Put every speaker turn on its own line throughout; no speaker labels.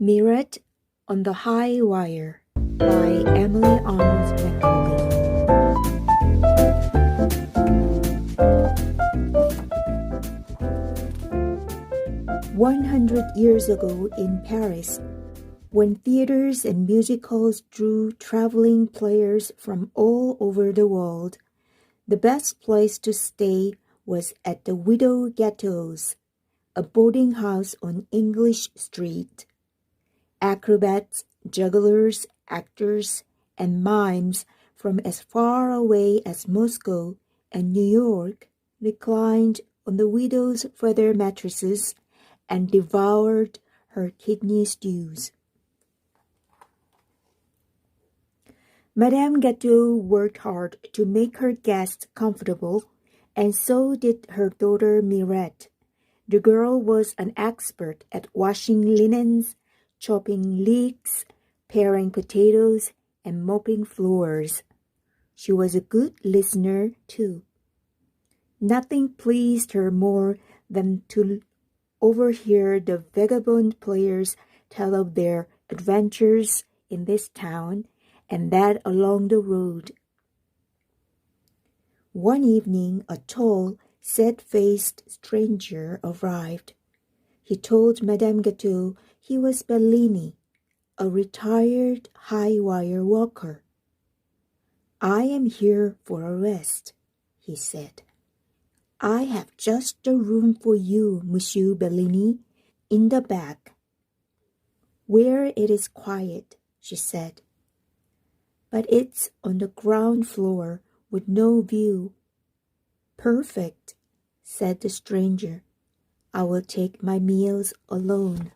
Mirette on the High Wire by Emily Arnold McCully. 100 years ago in Paris, when theaters and musicals drew traveling players from all over the world, the best place to stay was at the Widow Ghetto's, a boarding house on English Street. Acrobats, jugglers, actors, and mimes from as far away as Moscow and New York reclined on the widow's feather mattresses and devoured her kidney stews. Madame Gâteau worked hard to make her guests comfortable, and so did her daughter Mirette. The girl was an expert at washing linens, chopping leeks, paring potatoes, and mopping floors. She was a good listener, too. Nothing pleased her more than to overhear the vagabond players tell of their adventures in this town and that along the road. One evening, a tall, sad-faced stranger arrived. He told Madame Gâteau he was Bellini, a retired high-wire worker. "I am here for a rest," he said. "I have just the room for you, Monsieur Bellini, in the back." "Where it is quiet," she said. "But it's on the ground floor with no view." "Perfect," said the stranger. "I will take my meals alone."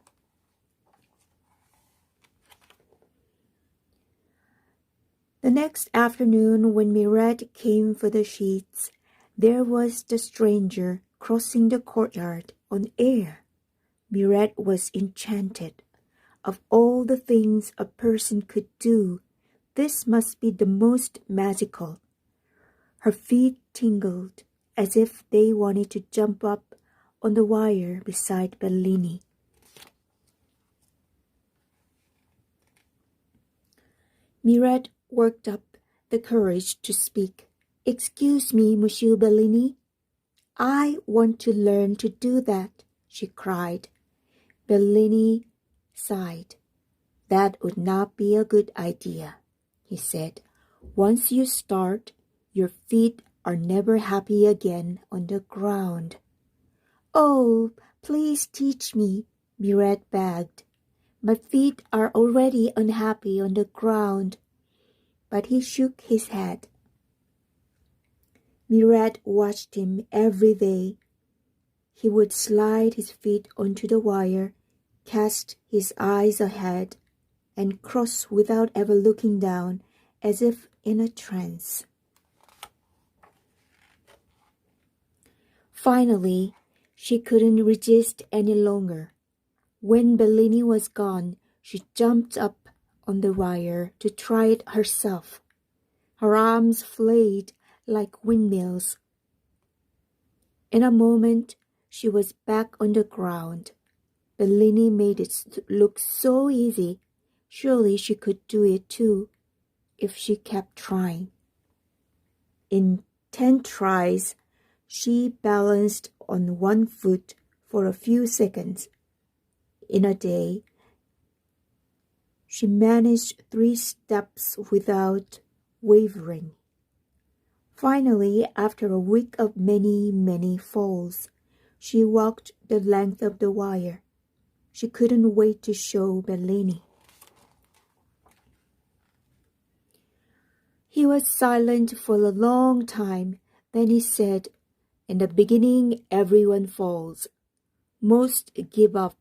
The next afternoon, when Mirette came for the sheets, there was the stranger crossing the courtyard on air. Mirette was enchanted. Of all the things a person could do, this must be the most magical. Her feet tingled as if they wanted to jump up on the wire beside Bellini. Mirette worked up the courage to speak. "Excuse me, Monsieur Bellini. I want to learn to do that," she cried. Bellini sighed. "That would not be a good idea," he said. "Once you start, your feet are never happy again on the ground." "Oh, please teach me," Mirette begged. "My feet are already unhappy on the ground." But he shook his head. Mirette watched him every day. He would slide his feet onto the wire, cast his eyes ahead, and cross without ever looking down, as if in a trance. Finally, she couldn't resist any longer. When Bellini was gone, she jumped up on the wire to try it herself. Her arms flayed like windmills. In a moment, she was back on the ground. Bellini made it look so easy. Surely she could do it too, if she kept trying. In 10 tries, she balanced on one foot for a few seconds. In a day, she managed 3 steps without wavering. Finally, after a week of many falls, she walked the length of the wire. She couldn't wait to show Bellini. He was silent for a long time. Then he said, "In the beginning, everyone falls. Most give up.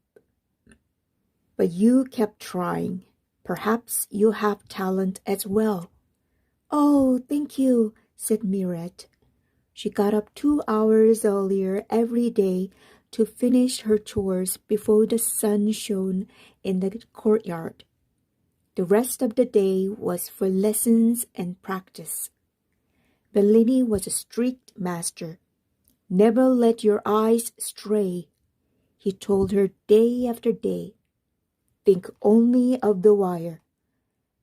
But you kept trying. Perhaps you have talent as well." "Oh, thank you," said Mirette. She got up 2 hours earlier every day to finish her chores before the sun shone in the courtyard. The rest of the day was for lessons and practice. Bellini was a strict master. "Never let your eyes stray," he told her day after day. think only of the wire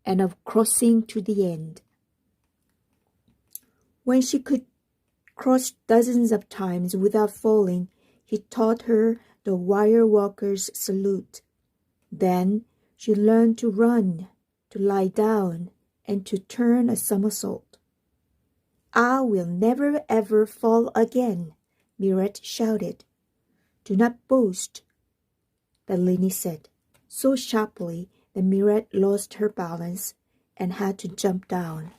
and of crossing to the end. When she could cross dozens of times without falling, he taught her the wire walker's salute. Then she learned to run, to lie down, and to turn a somersault. "I will never ever fall again," Mirette shouted. "Do not boast," Bellini said, so sharply that Mirette lost her balance and had to jump down.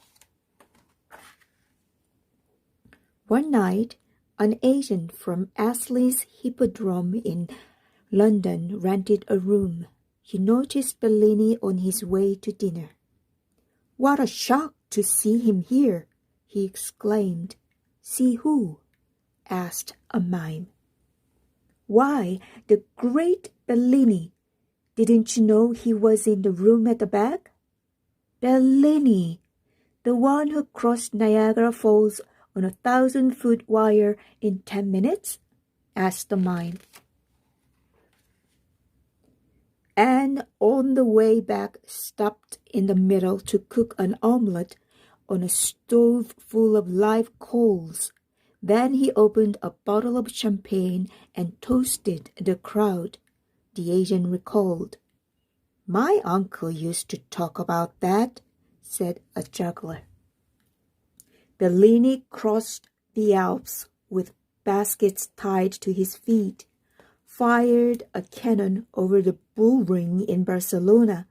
One night, an agent from Astley's Hippodrome in London rented a room. He noticed Bellini on his way to dinner. "What a shock to see him here!" he exclaimed. "See who?" asked a mime. "Why, the great Bellini. Didn't you know he was in the room at the back?" "Bellini, the one who crossed Niagara Falls on a 1,000-foot wire in 10 minutes? Asked the mime. And on the way back stopped in the middle to cook an omelette on a stove full of live coals. Then he opened a bottle of champagne and toasted the crowd, the agent recalled. "My uncle used to talk about that," said a juggler. Bellini crossed the Alps with baskets tied to his feet, fired a cannon over the bull ring in Barcelona,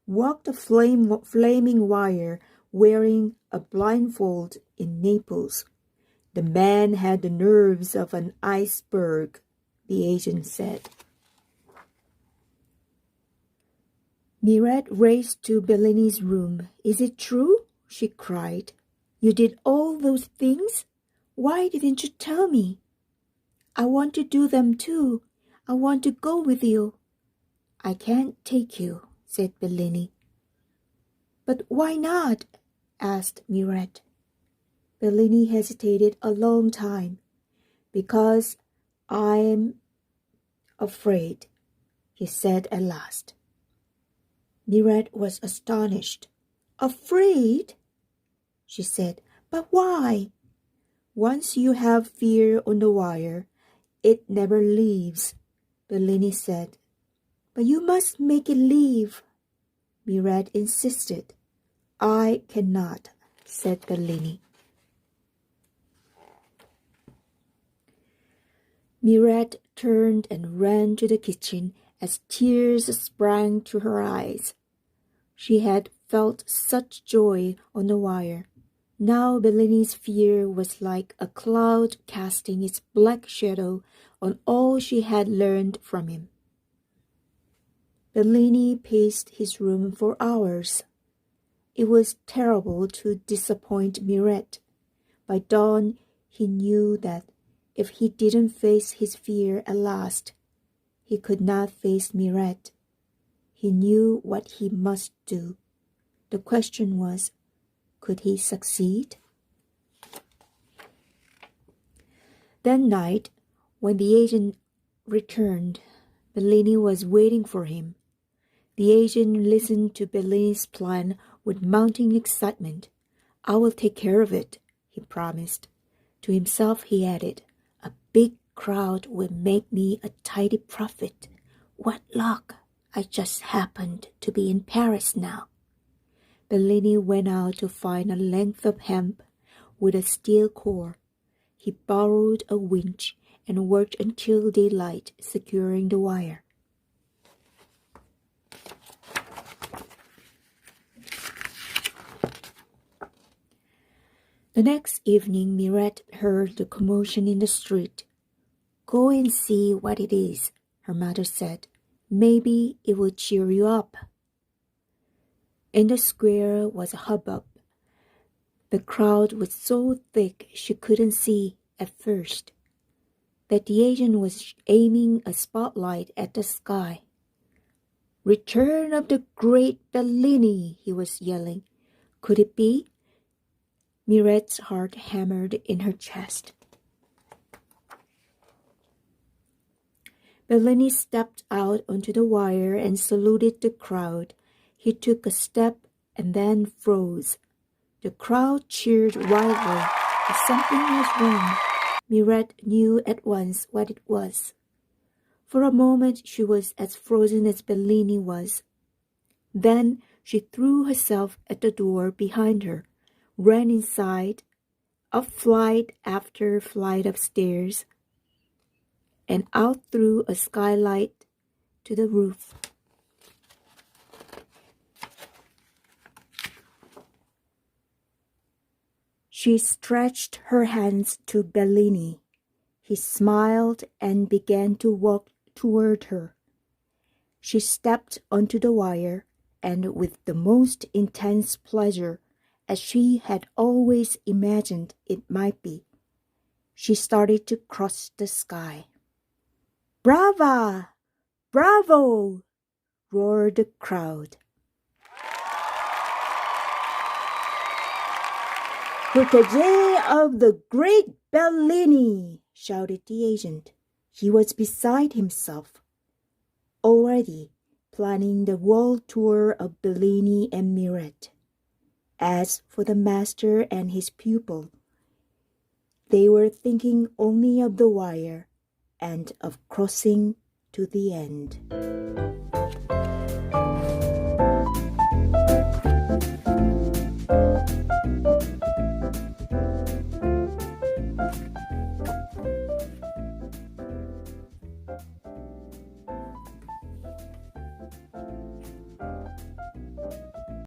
walked a flaming wire wearing a blindfold in Naples. The man had the nerves of an iceberg, the agent said. Mirette raced to Bellini's room. "Is it true?" she cried. "You did all those things? Why didn't you tell me?" "I want to do them too. I want to go with you." "I can't take you," said Bellini. "But why not?" asked Mirette. Bellini hesitated a long time. "Because I'm afraid," he said at last. Mirette was astonished. "Afraid?" she said. "But why?" "Once you have fear on the wire, it never leaves," Bellini said. "But you must make it leave," Mirette insisted. "I cannot," said Bellini. Mirette turned and ran to the kitchen as tears sprang to her eyes. She had felt such joy on the wire. Now Bellini's fear was like a cloud casting its black shadow on all she had learned from him. Bellini paced his room for hours. It was terrible to disappoint Mirette. By dawn, he knew that if he didn't face his fear at last, he could not face Mirette. He knew what he must do. The question was, could he succeed? That night, when the agent returned, Bellini was waiting for him. The agent listened to Bellini's plan with mounting excitement. "I will take care of it," he promised. To himself he added, "A big crowd will make me a tidy profit. What luck! I just happened to be in Paris now." Bellini went out to find a length of hemp with a steel core. He borrowed a winch and worked until daylight, securing the wire. The next evening, Mirette heard the commotion in the street. "Go and see what it is," her mother said. "Maybe it will cheer you up." In the square was a hubbub. The crowd was so thick she couldn't see at first that the agent was aiming a spotlight at the sky. "Return of the great Bellini," he was yelling. Could it be? Mirette's heart hammered in her chest. Bellini stepped out onto the wire and saluted the crowd. He took a step and then froze. The crowd cheered wildly, but something was wrong. Mirette knew at once what it was. For a moment she was as frozen as Bellini was. Then she threw herself at the door behind her, ran inside, up flight after flight of stairs, and out through a skylight to the roof. She stretched her hands to Bellini. He smiled and began to walk toward her. She stepped onto the wire, and with the most intense pleasure, as she had always imagined it might be, she started to cross the sky. "Brava! Bravo!" roared the crowd. "Protégé of the great Bellini!" shouted the agent. He was beside himself, already planning the world tour of Bellini and Mirette. As for the master and his pupil, they were thinking only of the wire and of crossing to the end.